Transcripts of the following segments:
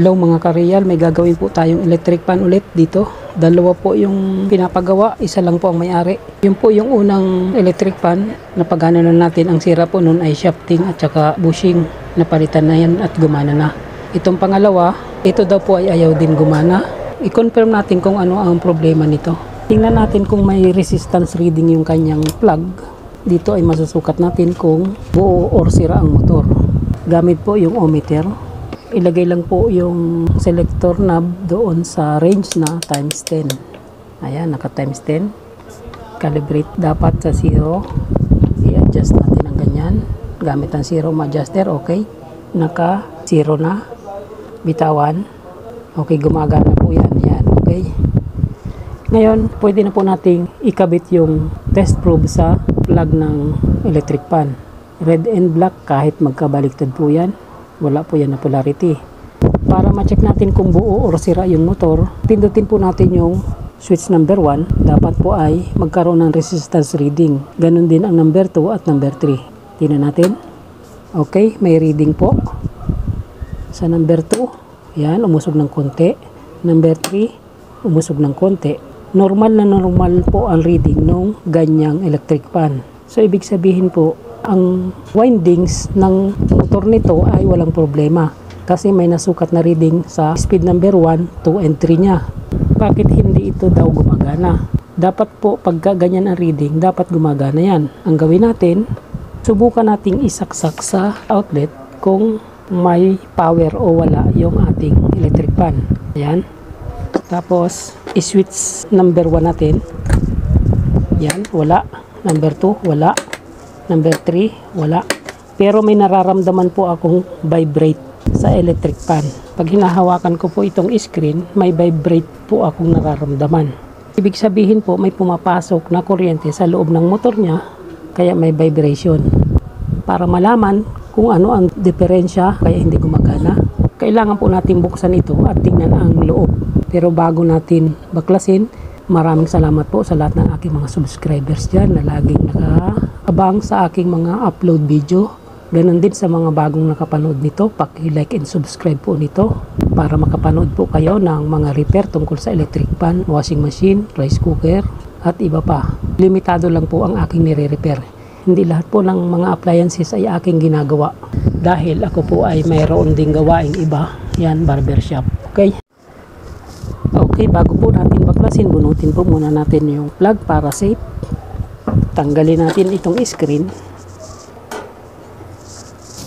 Hello mga kareal, may gagawin po tayong electric pan ulit dito. Dalawa po yung pinapagawa, isa lang po ang may-ari. Yun po yung unang electric pan, napagana na natin. Ang sira po nun ay shafting at saka bushing. Napalitan na yan at gumana na. Itong pangalawa, ito daw po ay ayaw din gumana. I-confirm natin kung ano ang problema nito. Tingnan natin kung may resistance reading yung kanyang plug. Dito ay masusukat natin kung buo or sira ang motor. Gamit po yung ohmmeter. Ilagay lang po yung selector knob doon sa range na times 10. Ayan, naka times 10. Calibrate dapat sa 0. I-adjust natin ang ganyan. Gamit ang 0 ma-adjuster, okay. Naka 0 na. Bitawan. Okay, gumagana po yan. Ayan, okay. Ngayon, pwede na po nating ikabit yung test probe sa plug ng electric pan. Red and black kahit magkabaliktad po yan. Wala po yan na polarity. Para ma-check natin kung buo or sira yung motor, pindutin po natin yung switch number 1. Dapat po ay magkaroon ng resistance reading. Ganon din ang number 2 at number 3. Tingnan natin. Okay, may reading po. Sa number 2, yan, umusog ng konti. Number 3, umusog ng konti. Normal na normal po ang reading ng ganyang electric pan. So, ibig sabihin po, ang windings ng motor nito ay walang problema kasi may nasukat na reading sa speed number 1, 2, and 3 niya. Bakit hindi ito daw gumagana? Dapat po pagka ganyan ang reading, dapat gumagana yan. Ang gawin natin, subukan nating isaksak sa outlet kung may power o wala yung ating electric pan. Ayan. Tapos, iswitch number 1 natin. Yan, wala. Number 2, wala. Number 3, wala. Pero may nararamdaman po akong vibrate sa electric pan. Pag hinahawakan ko po itong screen, may vibrate po akong nararamdaman. Ibig sabihin po may pumapasok na kuryente sa loob ng motor niya, kaya may vibration. Para malaman kung ano ang diferensya kaya hindi gumagana, kailangan po natin buksan ito at tingnan ang loob. Pero bago natin baklasin, maraming salamat po sa lahat ng aking mga subscribers dyan na laging nakaabang sa aking mga upload video. Ganon din sa mga bagong nakapanood nito, paki-like and subscribe po nito para makapanood po kayo ng mga repair tungkol sa electric pan, washing machine, rice cooker at iba pa. Limitado lang po ang aking nire-repair. Hindi lahat po ng mga appliances ay aking ginagawa dahil ako po ay mayroon ding gawaing iba. Yan, barbershop. Okay? Okay, bago po natin baklasin, bunutin po muna natin yung plug para safe. Tanggalin natin itong screen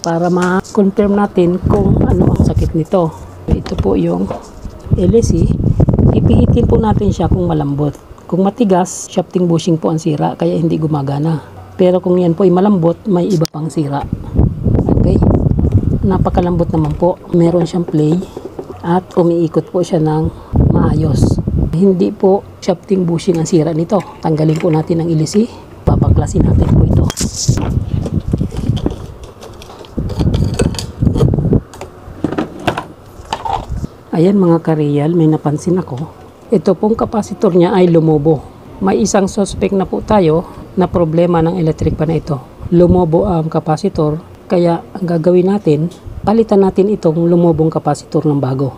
para ma-confirm natin kung ano ang sakit nito. Ito po yung LSC. Ipihitin po natin siya kung malambot. Kung matigas, shafting bushing po ang sira kaya hindi gumagana. Pero kung yan po ay malambot, may iba pang sira. Okay? Napakalambot naman po. Meron siyang play at umiikot po siya ng maayos. Hindi po shafting bushing ang sira nito. Tanggalin po natin ang ilisi. Papaklasin natin po ito. Ayan mga kareal, may napansin ako. Ito pong kapasitor niya ay lumobo. May isang suspect na po tayo na problema ng electric pan na ito. Lumobo ang kapasitor, kaya ang gagawin natin, palitan natin itong lumobong kapasitor ng bago.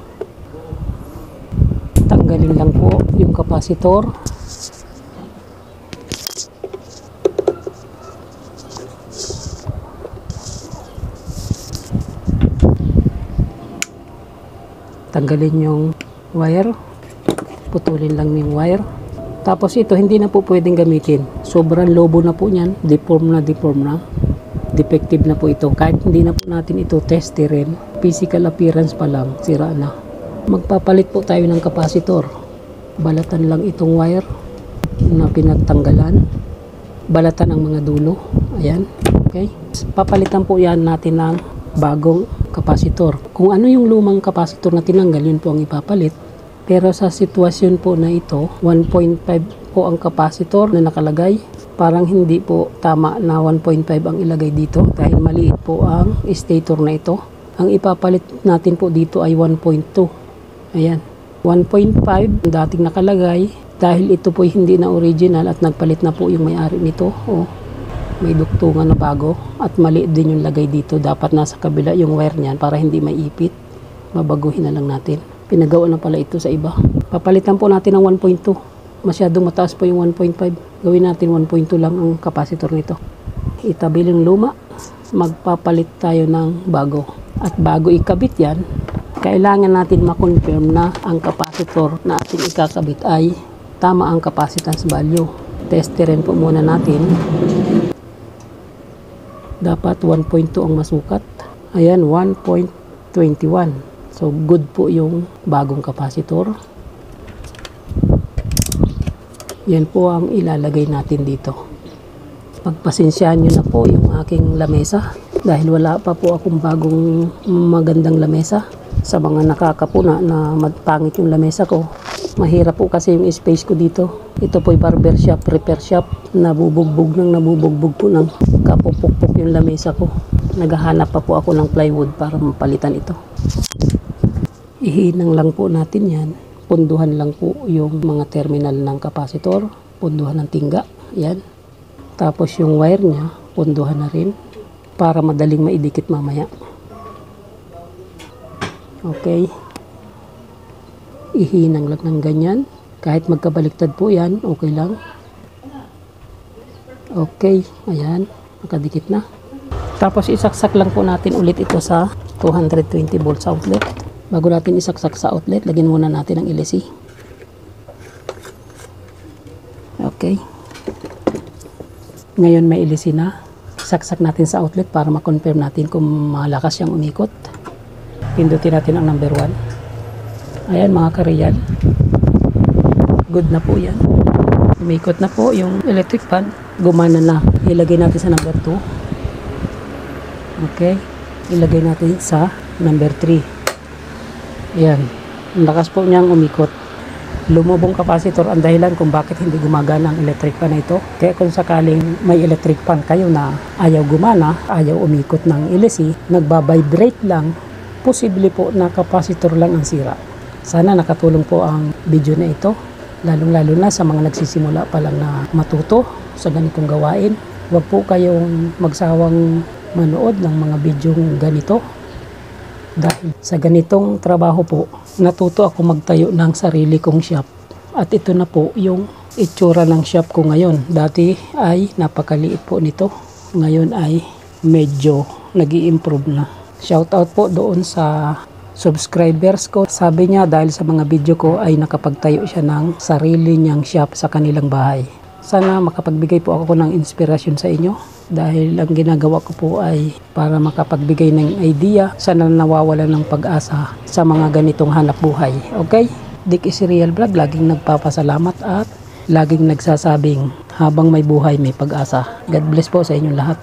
Tanggalin lang po yung kapasitor. Tanggalin yung wire. Putulin lang yung wire. Tapos ito hindi na po pwedeng gamitin. Sobrang lobo na po niyan. Deform na. Defective na po ito. Kahit hindi na po natin ito testerin, physical appearance pa lang, sira na. Magpapalit po tayo ng kapasitor. Balatan lang itong wire na pinagtanggalan. Balatan ang mga dulo. Ayan. Okay. Papalitan po yan natin ng bagong kapasitor. Kung ano yung lumang kapasitor na tinanggal, yun po ang ipapalit. Pero sa sitwasyon po na ito, 1.5 po ang kapasitor na nakalagay. Parang hindi po tama na 1.5 ang ilagay dito dahil maliit po ang stator na ito. Ang ipapalit natin po dito ay 1.2. Ayan. 1.5 dating nakalagay dahil ito po hindi na original at nagpalit na po yung may-ari nito. May dugtungan na bago at maliit din yung lagay dito. Dapat nasa kabila yung wire niyan para hindi maipit. babaguhin na lang natin. Pinagawa na pala ito sa iba. Papalitan po natin ng 1.2. Masyadong mataas po yung 1.5. Gawin natin 1.2 lang ang capacitor nito. Itabi yung luma. Magpapalit tayo ng bago. At bago ikabit yan, kailangan natin ma-confirm na ang capacitor na ating ikakabit ay tama ang capacitance value. Testerin po muna natin. Dapat 1.2 ang masukat. Ayan, 1.21. So, good po yung bagong capacitor. Yan po ang ilalagay natin dito. Pagpasensyahan nyo na po yung aking lamesa. Dahil wala pa po akong bagong magandang lamesa. Sa mga nakakapuna na magpangit yung lamesa ko. Mahirap po kasi yung space ko dito. Ito po yung barber shop, repair shop. Nabubugbog po ng kapupukpok yung lamesa ko. Naghahanap pa po ako ng plywood para mapalitan ito. Ihinang lang po natin yan. Punduhan lang po yung mga terminal ng capacitor. Punduhan ng tingga. Yan. Tapos yung wire niya, punduhan na rin. Para madaling maidikit mamaya. Okay. Ihinang lang ng ganyan. Kahit magkabaliktad po yan, okay lang. Okay. Ayan. Nakadikit na. Tapos isaksak lang po natin ulit ito sa 220 volts outlet. Bago natin isaksak sa outlet, lagyan muna natin ang LC. Okay. Ngayon may LC na. Isaksak natin sa outlet para ma-confirm natin kung malakas siyang umikot. Pindutin natin ang number 1. Ayan mga kareyan. Good na po yan. Umikot na po yung electric fan. Gumana na. Ilagay natin sa number 2. Okay. Ilagay natin sa number 3. Ayan. Ang lakas po niyang umikot. Lumubong capacitor ang dahilan kung bakit hindi gumagana ang electric fan na ito. Kaya kung sakaling may electric fan kayo na ayaw gumana, ayaw umikot ng LC, nagbabibrate lang, posible po na capacitor lang ang sira. Sana nakatulong po ang video na ito. Lalong-lalo na sa mga nagsisimula pa lang na matuto sa ganitong gawain. Huwag po kayong magsawang manood ng mga video ganito. Dahil sa ganitong trabaho po, natuto ako magtayo ng sarili kong shop. At ito na po yung itsura ng shop ko ngayon. Dati ay napakaliit po nito. Ngayon ay medyo nag-i-improve na. Shoutout po doon sa subscribers ko. Sabi niya dahil sa mga video ko ay nakapagtayo siya ng sarili niyang shop sa kanilang bahay. Sana makapagbigay po ako ng inspirasyon sa inyo. Dahil ang ginagawa ko po ay para makapagbigay ng idea. Sana nawawalan ng pag-asa sa mga ganitong hanap buhay. Okay? Dick is Real Vlog. Laging nagpapasalamat at laging nagsasabing habang may buhay may pag-asa. God bless po sa inyong lahat.